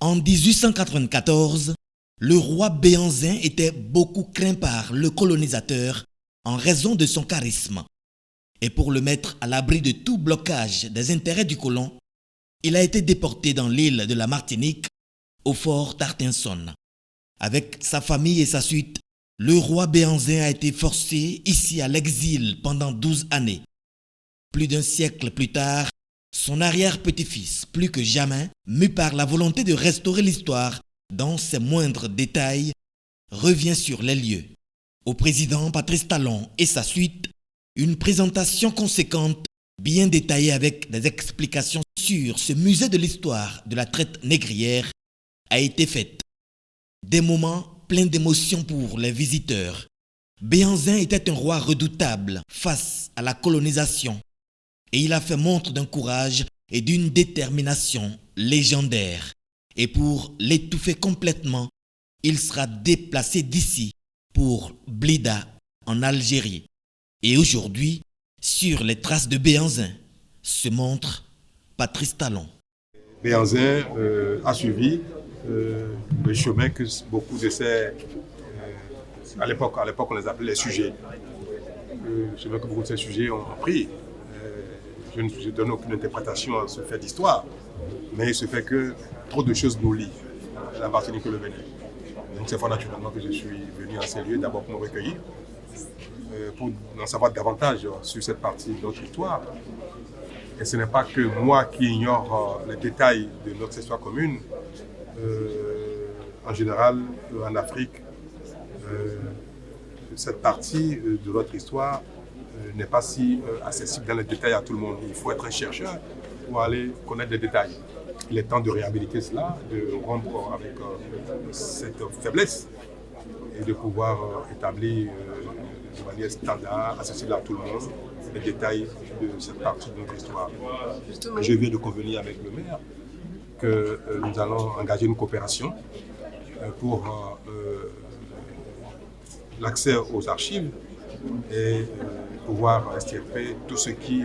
En 1894, le roi Béhanzin était beaucoup craint par le colonisateur en raison de son charisme. Et pour le mettre à l'abri de tout blocage des intérêts du colon, il a été déporté dans l'île de la Martinique, au fort d'Artinson. Avec sa famille et sa suite, le roi Béhanzin a été forcé ici à l'exil pendant 12 années. Plus d'un siècle plus tard, son arrière-petit-fils, plus que jamais, mu par la volonté de restaurer l'histoire dans ses moindres détails, revient sur les lieux. Au président Patrice Talon et sa suite, une présentation conséquente, bien détaillée avec des explications sur ce musée de l'histoire de la traite négrière, a été faite. Des moments pleins d'émotion pour les visiteurs. Béhanzin était un roi redoutable face à la colonisation et il a fait montre d'un courage et d'une détermination légendaires. Et pour l'étouffer complètement, il sera déplacé d'ici pour Blida en Algérie. Et aujourd'hui, sur les traces de Béhanzin, se montre Patrice Talon. Béhanzin a suivi le chemin que beaucoup de ces, à l'époque on les appelait les sujets, le chemin que beaucoup de ces sujets ont pris. Je ne donne aucune interprétation à ce fait d'histoire, mais il se fait que trop de choses nous lient, la Martinique et le Bénin. Donc c'est fort naturellement que je suis venu à ces lieux, d'abord pour me recueillir, pour en savoir davantage sur cette partie de notre histoire. Et ce n'est pas que moi qui ignore les détails de notre histoire commune. En général, en Afrique, cette partie de notre histoire n'est pas si accessible dans les détails à tout le monde. Il faut être un chercheur pour aller connaître les détails. Il est temps de réhabiliter cela, de rompre avec cette faiblesse et de pouvoir établir de manière standard, accessible à tout le monde, les détails de cette partie de notre histoire. Je viens de convenir avec le maire que nous allons engager une coopération pour l'accès aux archives et pouvoir extirper tout ce qui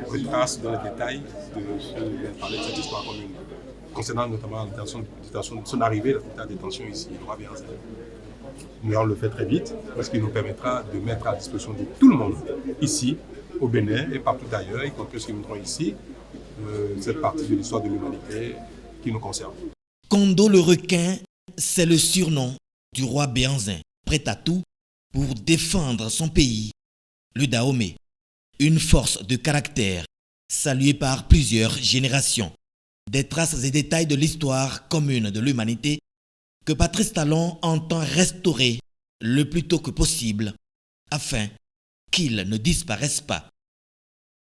retrace dans les détails de cette histoire commune, concernant notamment son arrivée, la détention ici, le roi Béhanzin. Nous allons le faire très vite parce qu'il nous permettra de mettre à disposition de tout le monde, ici, au Bénin et partout ailleurs, y compris ceux qui viendront ici, cette partie de l'histoire de l'humanité qui nous concerne. Kondo le requin, c'est le surnom du roi Béhanzin, prêt à tout pour défendre son pays, le Dahomey. Une force de caractère, saluée par plusieurs générations. Des traces et détails de l'histoire commune de l'humanité que Patrice Talon entend restaurer le plus tôt que possible afin qu'ils ne disparaissent pas.